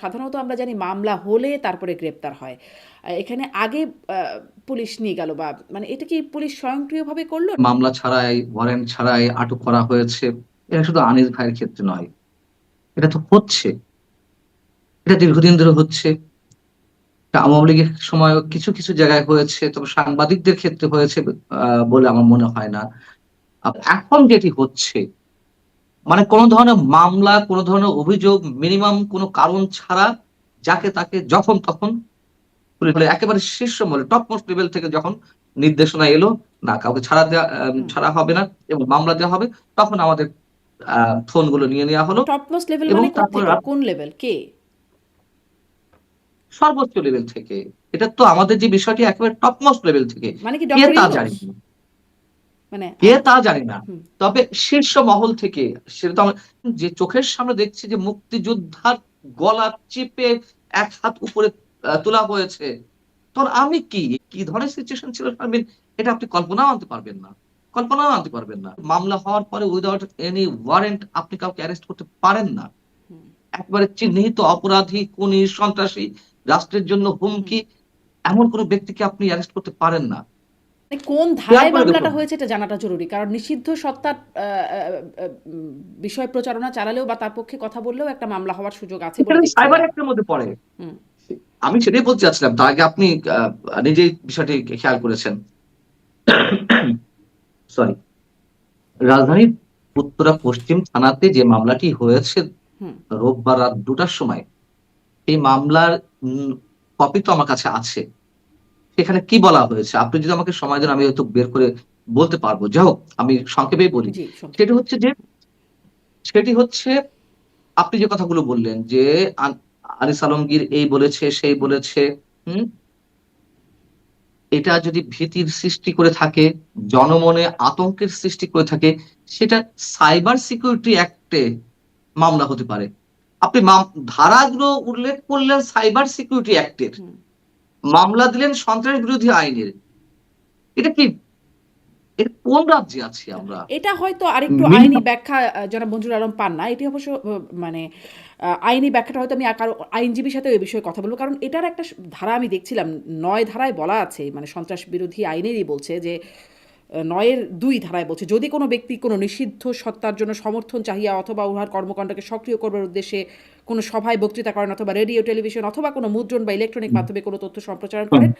সাধারণত আমরা জানি মামলা হলে তারপরে গ্রেপ্তার হয়। এখানে আগে পুলিশ নিয়ে গেল বা মানে এটা কি পুলিশ স্বয়ংক্রিয়ভাবে করল? মামলা ছাড়াই, ওয়ারেন্ট ছাড়াই আটক করা হয়েছে। এটা শুধু আনিস ভাইয়ের ক্ষেত্রে নয়, এটা তো হচ্ছে, এটা দীর্ঘদিন ধরে হচ্ছে। এটা আওয়ামী লীগের সময় কিছু কিছু জায়গায় হয়েছে, তবে সাংবাদিকদের ক্ষেত্রে হয়েছে বলে আমার মনে হয় না। এখন যেটি হচ্ছে, মানে কোন ধরনের মামলা, কোন ধরনের অভিযোগ, মিনিমাম কোনো কারণ ছাড়া যাকে তাকে যখন তখন বলে একেবারে শীর্ষ মহলে, টপ মোস্ট লেভেল থেকে যখন নির্দেশনা এলো, না কাউকে ছাড়া দেওয়া, হুম। ছাড়া হবে না এবং মামলা দেওয়া হবে, তখন আমাদের ফোন গুলো নিয়ে নেওয়া হলো টপ মোস্ট লেভেল এবং মানে তারপরে কোত্থেকে? কোন লেভেল? কে? সর্বোচ্চ লেভেল থেকে। এটা তো আমাদের যে বিষয়টি একেবারে টপ মোস্ট লেভেল থেকে। মানে কি কে ডক্টর তা ইউনূস? জানি না, মানে কে তা জানি না, হুম। তবে শীর্ষ মহল থেকে। সেটা তো যে চোখের সামনে দেখছি যে মুক্তিযোদ্ধার গলা চেপে এক হাত উপরে তোলা হয়েছে, তখন আমি কি কি ধরনের সিচুয়েশন ছিল শারমিন, এটা আপনি কল্পনাও আনতে পারবেন না, কল্পনাও আনতে পারবেন না। মামলা হওয়ার পরে উইদাউট এনি ওয়ারেন্ট আপনি কাউকে অ্যারেস্ট করতে পারেন না। হুম। একবারে চিহ্নিত অপরাধী, খুনি, সন্ত্রাসী, রাষ্ট্রের জন্য হুম। হুমকি, এমন কোন ব্যক্তিকে আপনি অ্যারেস্ট করতে পারেন না। মানে কোন খেয়াল ধারায় করে মামলাটা দেখুন, হয়েছে এটা জানাটা জরুরি। কারণ নিষিদ্ধ সত্তার বিষয় প্রচারণা চালালেও বা তার পক্ষে কথা বললেও একটা মামলা হওয়ার সুযোগ আছে এটা বলে দেখছি সাইবার না। অ্যাক্টের মধ্যে পড়ে। হুম। আমি সেটাই বলতে চাচ্ছিলাম, তার আগে আপনি নিজেই বিষয়টি খেয়াল করেছেন। সরি, রাজধানীর উত্তরা পশ্চিম থানাতে যে মামলাটি হয়েছে হুম। রোববার রাত ২টার সময়, এই মামলার কপি তো আমার কাছে আছে। সেখানে কি বলা হয়েছে আপনি যদি আমাকে সময় দেন, আমি হয়তো বের করে বলতে পারবো। যাই হোক, আমি সংক্ষেপেই বলি। জি, সংক্ষেপে সেটি বলুন। হচ্ছে যে, সেটি হচ্ছে আপনি যে কথাগুলো বললেন যে আনিস আলমগীর এই বলেছে, সেই হুম। বলেছে। হুম, এটা যদি ভীতির সৃষ্টি করে থাকে, জনমনে আতঙ্কের সৃষ্টি করে থাকে, সেটা সাইবার সিকিউরিটি অ্যাক্টে মামলা হতে পারে। আপনি ধারাগুলো উল্লেখ করলেন সাইবার সিকিউরিটি অ্যাক্টের, হুম। মামলা দিলেন সন্ত্রাস বিরোধী আইনের। এটা কি, এটা কোন রাজ্যে আছি আমরা? এটা হয়তো আরেকটু আইনি মিনিমাম ব্যাখ্যা জনাব মঞ্জুর আলম পান না। এটি অবশ্য মানে আইনি ব্যাখ্যাটা হয়তো আমি কারো আইনজীবীর সাথেও এই বিষয়ে কথা বলব। কারণ এটার একটা ধারা আমি দেখছিলাম ৯ ধারায় বলা আছে, মানে সন্ত্রাস বিরোধী আইনেরই বলছে যে ৯ এর ২ ধারায় বলছে, যদি কোনো ব্যক্তি কোনো নিষিদ্ধ সত্তার জন্য সমর্থন চাহিয়া অথবা উহার কর্মকাণ্ডকে সক্রিয় করবার উদ্দেশ্যে কোনো সভায় বক্তৃতা করেন অথবা রেডিও, টেলিভিশন অথবা কোনো মুদ্রণ বা ইলেকট্রনিক মাধ্যমে কোনো তথ্য সম্প্রচারণ করেন,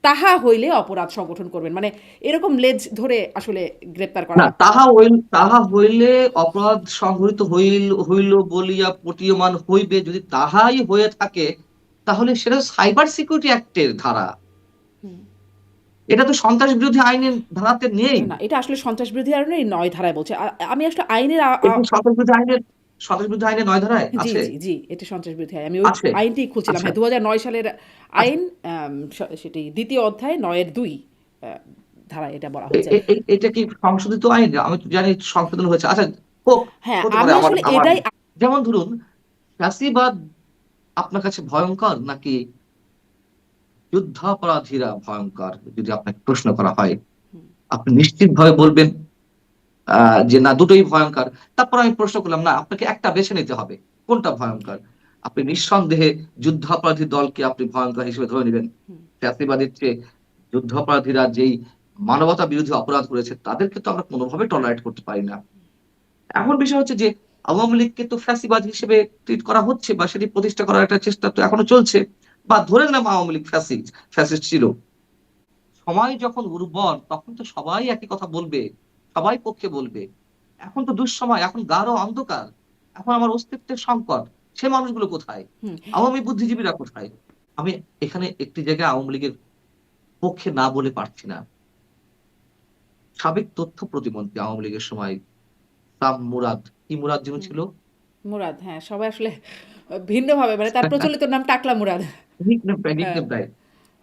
তাহা হইলে অপরাধ সংগঠন করবেন। মানে এরকম লেজ ধরে আসলে গ্রেপ্তার করা না, হচ্ছে। তাহা হইলে অপরাধ সংঘটিত হইল বলিয়া প্রতীয়মান হইবে, যদি তাহাই হয়ে থাকে, তাহলে সেটা সাইবার সিকিউরিটি অ্যাক্টের ধারা। হুম। এটা তো সন্ত্রাস বিরোধী আইনের ধারাতে নেই। না, এটা আসলে সন্ত্রাস বিরোধী আইনের ৯ ধারায় বলছে। আমি আসলে আইনের এটি সন্ত্রাস বিরোধী আইনের ৯ ধারায় জি, আছে। জি, জি। এটা সন্ত্রাস বিরোধী আইন। আমি ওই আছে। আইনটিই খুলছিলাম। আচ্ছা, হ্যাঁ, ২০০৯ সালের আচ্ছা। আইন, সেটি ২য় অধ্যায় ৯ এর ২ আ ধারায় এটা বলা এ হয়েছে। এ এ এটা কি সংশোধিত আইন? আমি তো জানি সংশোধন হয়েছে। আচ্ছা, হোক, হ্যাঁ, হতে পারে। আমি আমার আসলে আমার এটাই যেমন ধরুন, ফ্যাসিবাদ আপনার কাছে ভয়ংকর নাকি যুদ্ধাপরাধীরা ভয়ংকর? যদি আপনাকে প্রশ্ন করা হয়, হুম। আপনি নিশ্চিতভাবে বলবেন যে না, দুটোই ভয়ংকর। তারপর আমি প্রশ্ন করলাম, না আপনাকে একটা বেছে নিতে হবে। কোনটা ভয়ংকর? আপনি নিঃসন্দেহে যুদ্ধাপরাধী দলকে আপনি ভয়ংকর হিসেবে ধরে নিবেন। হুম। ফ্যাসিবাদের চেয়ে যুদ্ধাপরাধীরা যেই মানবতা বিরোধী অপরাধ করেছে, তাদেরকে তো আমরা কোনোভাবে টলারেট করতে পারি না। এখন বিষয় হচ্ছে যে আওয়ামী লীগকে তো ফ্যাসিবাদ হিসেবে ট্রিট করা হচ্ছে, বা সেটি প্রতিষ্ঠা করার একটা চেষ্টা তো এখনো চলছে। বা ধরে নিলাম আওয়ামী লীগ ফ্যাসিস্ট ছিল। সময় যখন উর্বর, তখন তো সবাই একই কথা বলবে, সবাই পক্ষে বলবে। এখন তো দুঃসময়, এখন গাঢ় অন্ধকার, এখন আমার অস্তিত্বের সংকট। সে মানুষগুলো কোথায়? হুম। আওয়ামী বুদ্ধিজীবীরা কোথায়? আমি এখানে একটি জায়গায় আওয়ামী লীগের পক্ষে না বলে পারছি না। সাবেক তথ্য প্রতিমন্ত্রী আওয়ামী লীগের সময় সাম মুরাদ, কি মুরাদ যেন হুম। ছিল? মুরাদ, হ্যাঁ, সবাই আসলে ভিন্নভাবে, মানে তার প্রচলিত নাম টাকলা মুরাদ। হ্যাঁ। নিকনেম প্রায়।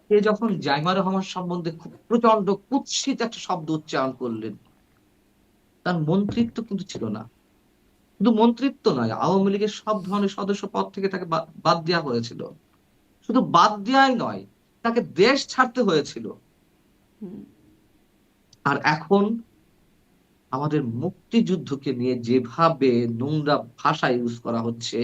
সে যখন জাইমা রহমান সম্বন্ধে খুব প্রচন্ড কুৎসিত একটা শব্দ উচ্চারণ করলেন, তার মন্ত্রিত্ব কিন্তু ছিল না। শুধু মন্ত্রিত্ব নয়, আওয়ামী লীগের সব ধরনের সদস্য পদ থেকে তাকে বাদ দেওয়া হয়েছিল। শুধু বাদ দেওয়াই নয়, তাকে দেশ ছাড়তে হয়েছিল। হুম। আর এখন আমাদের মুক্তিযুদ্ধকে নিয়ে যেভাবে নোংরা ভাষা ইউজ করা হচ্ছে,